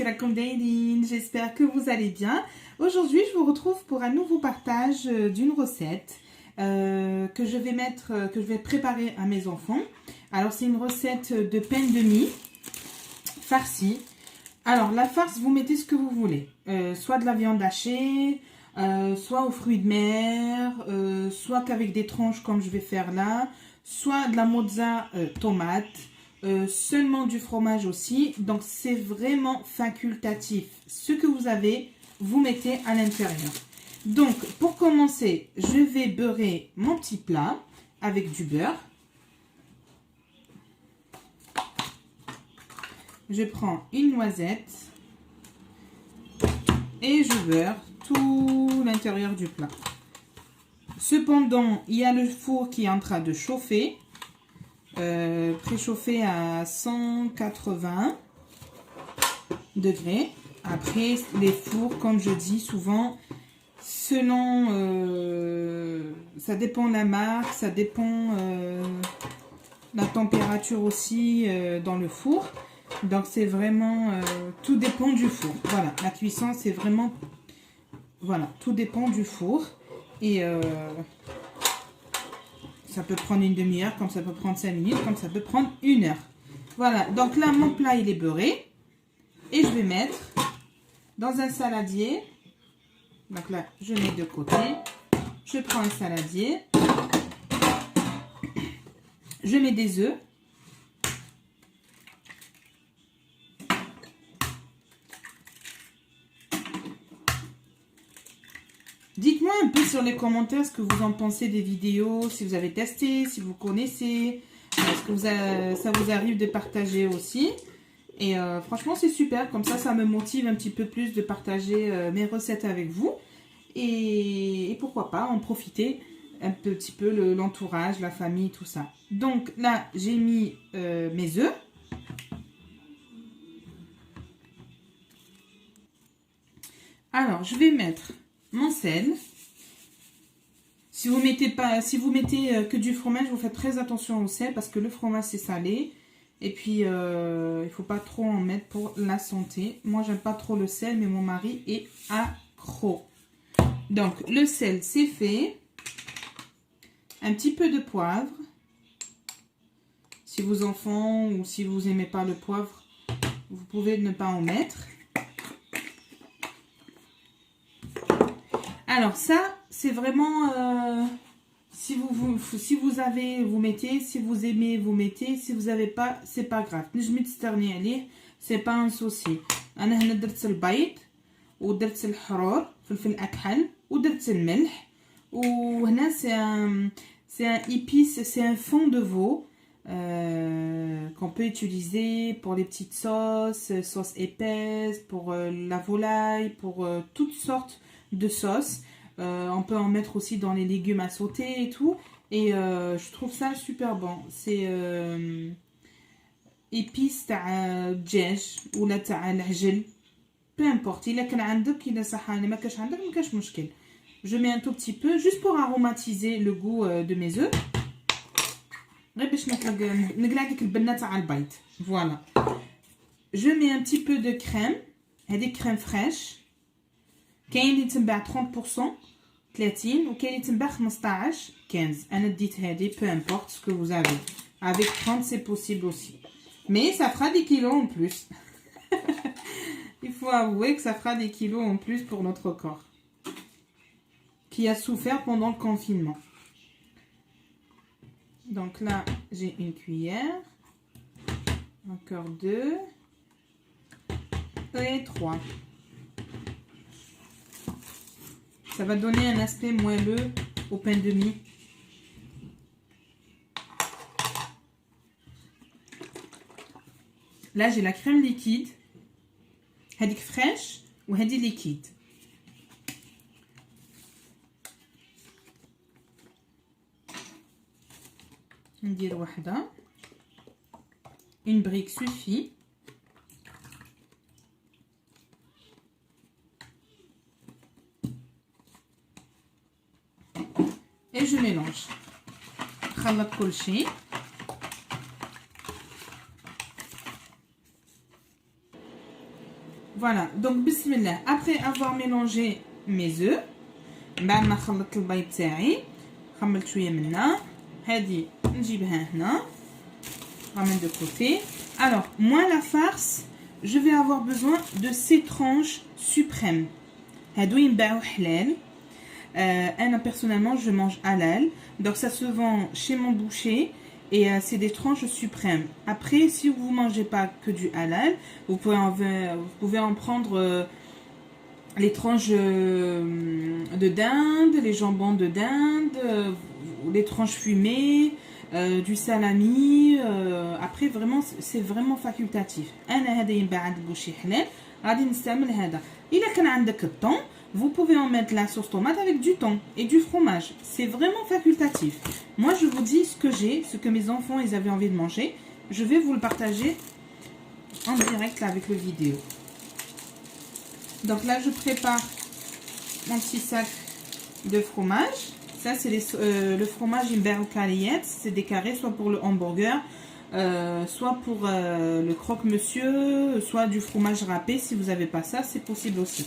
Kirakoum Daylin, j'espère que vous allez bien. Aujourd'hui, je vous retrouve pour un nouveau partage d'une recette que je vais préparer à mes enfants. Alors, c'est une recette de pain de mie farci. Alors, la farce, vous mettez ce que vous voulez. Soit de la viande hachée, soit aux fruits de mer, soit qu'avec des tranches comme je vais faire là, soit de la mozza tomate. Seulement du fromage aussi, donc c'est vraiment facultatif. Ce que vous avez, vous mettez à l'intérieur. Donc pour commencer, je vais beurrer mon petit plat avec du beurre. Je prends une noisette et je beurre tout l'intérieur du plat. Cependant, il y a le four qui est en train de chauffer. Préchauffé à 180 degrés. Après, les fours, comme je dis souvent, selon ça dépend de la marque, ça dépend la température aussi dans le four. Donc c'est vraiment tout dépend du four. Voilà, la cuisson c'est vraiment tout dépend du four et ça peut prendre une demi-heure, comme ça peut prendre 5 minutes, comme ça peut prendre 1 heure. Voilà, donc là, mon plat, il est beurré. Et je vais mettre dans un saladier. Donc là, je mets de côté. Je prends un saladier. Je mets des œufs. Dites-moi un peu sur les commentaires ce que vous en pensez des vidéos, si vous avez testé, si vous connaissez, est-ce que ça vous arrive de partager aussi. Et franchement, c'est super, comme ça me motive un petit peu plus de partager mes recettes avec vous. Et pourquoi pas en profiter un petit peu l'entourage, la famille, tout ça. Donc là, j'ai mis mes œufs. Alors, je vais mettre mon sel. Si vous mettez que du fromage, vous faites très attention au sel parce que le fromage c'est salé et puis il faut pas trop en mettre pour la santé. Moi j'aime pas trop le sel mais mon mari est accro. Donc le sel c'est fait. Un petit peu de poivre. Si vos enfants ou si vous aimez pas le poivre, vous pouvez ne pas en mettre. Alors ça, c'est vraiment, si vous avez, vous mettez, si vous aimez, vous mettez, si vous n'avez pas, c'est pas grave. C'est pas un souci. أنا هنا درت البيض ودرت الحرور فلفل أكحل ودرت الملح وهنا c'est un épice, c'est un fond de veau qu'on peut utiliser pour les petites sauces épaisses, pour la volaille, pour toutes sortes de sauce. On peut en mettre aussi dans les légumes à sauter et tout. Et je trouve ça super bon. C'est épice تاع الدجاج ولا تاع العجل. Peu importe. إلا كان عندك إلا صحاني ما كاش عندك ما كاش مشكل. Je mets un tout petit peu juste pour aromatiser le goût de mes œufs. غير باش نقلع ديك البنه تاع البيض. Voilà. Je mets un petit peu de crème. هذه crème fraîche. كاين اللي تنباع 30% 30 وكاين اللي تنباع 15 15. انا ديت هذه peu importe ce que vous avez. Avec 30 c'est possible aussi. Mais ça fera des kilos en plus. Il faut avouer que ça fera des kilos en plus pour notre corps. Qui a souffert pendant le confinement. Donc là, j'ai une cuillère. Encore 2. Et 3. Ça va donner un aspect moelleux au pain de mie. Là, j'ai la crème liquide. هذيك fraîche وهذه liquide. ندير واحدة. Une brique suffit. Et je mélange. خلط كل شيء. Voilà, donc bismillah. Après avoir mélangé mes œufs, بعد ما خلطت البيض تاعي خملت شويه منها هذه نجيبها هنا ramène de côté. Alors moi la farce je vais avoir besoin de ces tranches suprêmes. هادو ينباعو حلال. Moi personnellement je mange halal, donc ça se vend chez mon boucher et c'est des tranches suprêmes. Après si vous mangez pas que du halal, vous pouvez en prendre les tranches de dinde, les jambons de dinde, les tranches fumées, du salami. Après vraiment c'est vraiment facultatif. انا هذا ينباع عند البوشي حلال غادي نستعمل هذا. الا كان عندك الطون vous pouvez en mettre la sauce tomate avec du thon et du fromage. C'est vraiment facultatif. Moi je vous dis ce que j'ai, ce que mes enfants ils avaient envie de manger. Je vais vous le partager en direct là, avec le vidéo. Donc là je prépare mon petit sac de fromage. Ça c'est le fromage Imber au Caliette. C'est des carrés soit pour le hamburger, soit pour le croque-monsieur, soit du fromage râpé. Si vous n'avez pas ça, c'est possible aussi.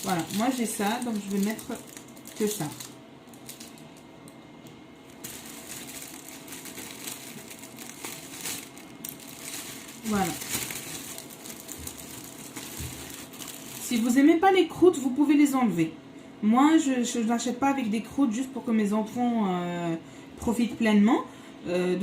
Voilà, moi j'ai ça, donc je vais mettre que ça. Voilà. Si vous n'aimez pas les croûtes, vous pouvez les enlever. Moi, je ne l'achète pas avec des croûtes juste pour que mes enfants profitent pleinement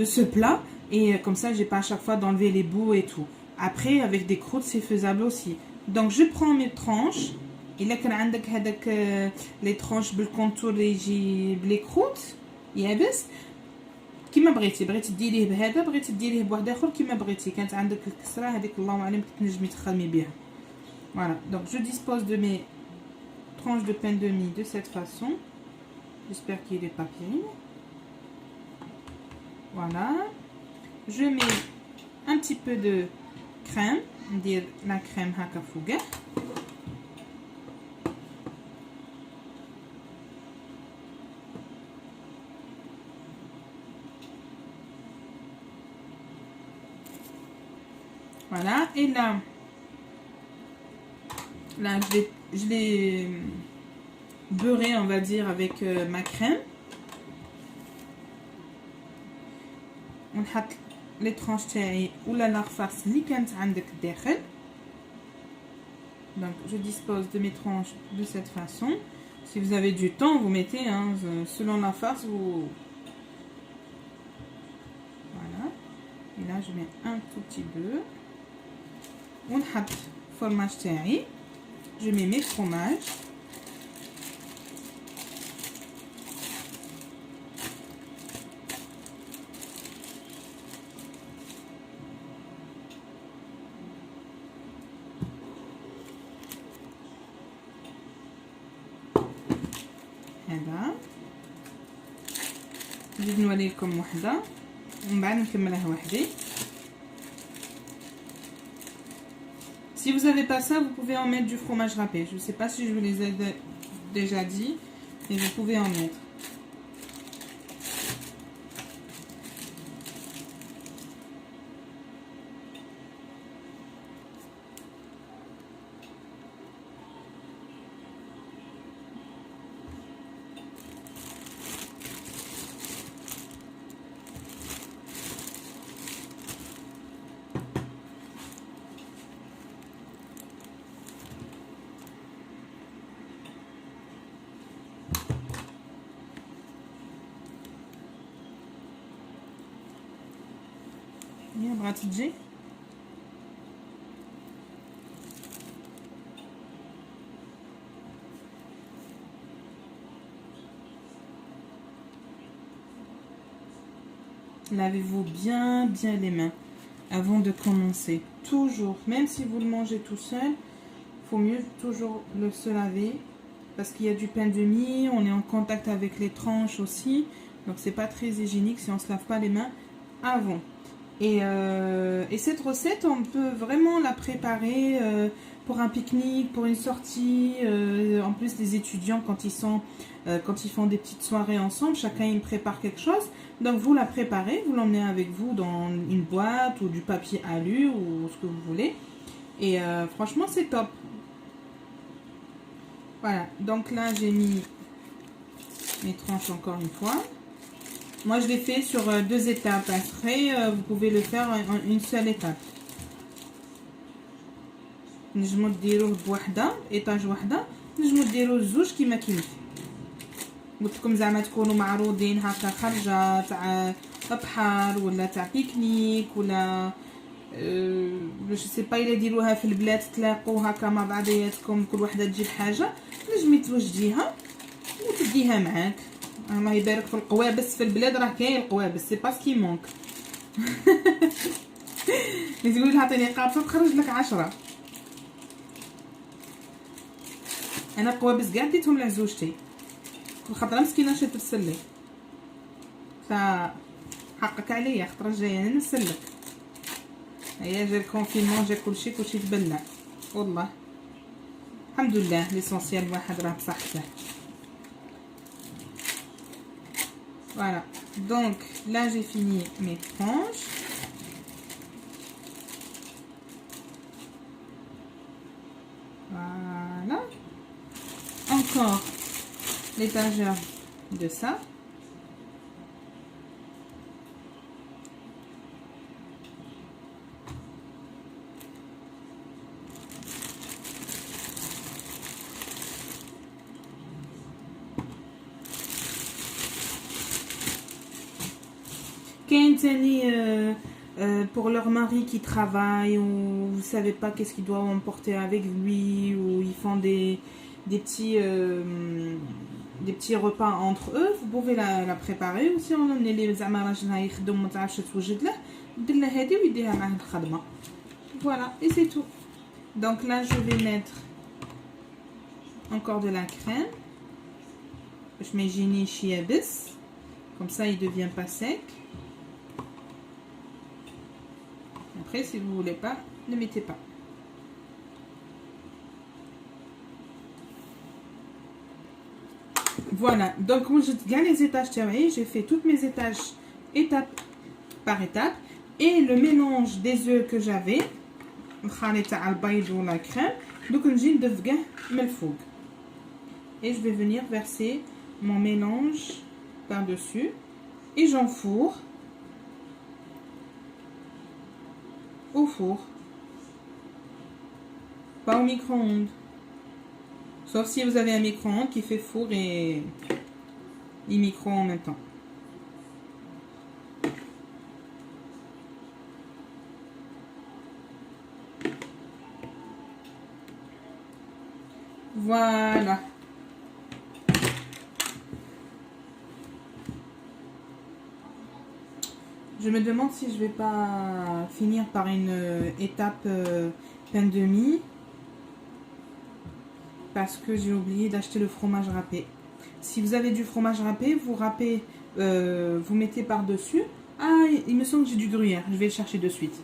de ce plat. Et comme ça, j'ai pas à chaque fois d'enlever les bouts et tout. Après, avec des croûtes, c'est faisable aussi. Donc, je prends mes tranches. إلا كان عندك هذاك لي ترونش بالكونتور اللي يجي بلي كروت يابس كيما بغيتي ديريه بهذا بغيتي ديريه بواحد اخر كيما بغيتي. كانت عندك الكسره هذيك الله اعلم تنجمي تخدمي بها. Voilà, donc je dispose de mes tranches de pain de mie de cette façon. J'espère qu'il est pas pire. Voilà, je mets un petit peu de crème, dire la crème haka fouga. Voilà, et là je l'ai beurré, on va dire, avec ma crème. On met les tranches تاعي ولا la farce اللي كانت عندك الداخل. Donc je dispose de mes tranches de cette façon. Si vous avez du temps, vous mettez selon la farce. Voilà. Et là je mets un tout petit peu. ونحط fromage تاعي. Je mets mes fromages. هذا نزيد نولي لكم وحده ومن بعد نكملها وحدي. Si vous n'avez pas ça, vous pouvez en mettre du fromage râpé. Je ne sais pas si je vous les ai déjà dit, mais vous pouvez en mettre. يا بغات تجي lavez-vous bien les mains avant de commencer. Toujours, même si vous le mangez tout seul, faut mieux toujours se laver parce qu'il y a du pain de mie, on est en contact avec les tranches aussi, donc c'est pas très hygiénique si on se lave pas les mains avant. Et cette recette, on peut vraiment la préparer pour un pique-nique, pour une sortie. En plus, les étudiants, quand ils font des petites soirées ensemble, chacun il prépare quelque chose. Donc, vous la préparez, vous l'emmenez avec vous dans une boîte ou du papier alu ou ce que vous voulez. Et franchement, c'est top. Voilà, donc là j'ai mis mes tranches encore une fois. Moi je l'ai fait sur 2 étapes. Après vous pouvez le faire en une seule étape. نجمو ديروه بوحده ايطاج وحده، نجمو ديروه زوج كيما كيف. قلت لكم زعما تكونوا معروضين هكا خرجه تاع بحر ولا تاع بيكنيك ولا باش سي با الا ديروها في البلاد تلاقوا هكا مع بعضياتكم كل وحده تجيب حاجه نجمي توجديها وتديها معاك. الله يبارك في القوابس في البلاد، راه كاين القوابس سي با سكي مونك. اللي تقول لها عطيني قابصه تخرج لك 10. انا قوابس كاع ديتهم لعزوجتي خاطر مسكينه شي ترسل لي، فحقك عليا خاطر الجايه انا نسلك. هيا جا الكونفينمون جا كلشي تبلع والله الحمد لله. ليسونسيال الواحد راه بصحته. Voilà, donc là j'ai fini mes tranches. Voilà, encore l'étagère de ça. Pour leur mari qui travaille ou vous savez pas qu'est-ce qu'ils doivent emporter avec lui, ou ils font des petits repas entre eux, vous pouvez la préparer. Ou si on a les voilà, et c'est tout. Donc là je vais mettre encore de la crème. Je mets génie chiabis, comme ça il devient pas sec. Après, si vous voulez pas, ne mettez pas. Voilà, donc moi je gagne les étages terminés. J'ai fait toutes mes étages étape par étape. Et le mélange des œufs que j'avais, la crème, donc et je vais venir verser mon mélange par-dessus et j'enfourre au four, pas au micro-ondes, sauf si vous avez un micro-ondes qui fait four et micro en même temps. Voilà. Je me demande si je vais pas finir par une étape pain de mie, parce que j'ai oublié d'acheter le fromage râpé. Si vous avez du fromage râpé, vous râpez, vous mettez par-dessus. Ah, il me semble que j'ai du gruyère, je vais le chercher de suite.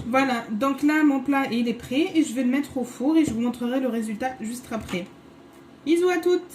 Voilà, donc là mon plat il est prêt et je vais le mettre au four et je vous montrerai le résultat juste après. Bisous à toutes!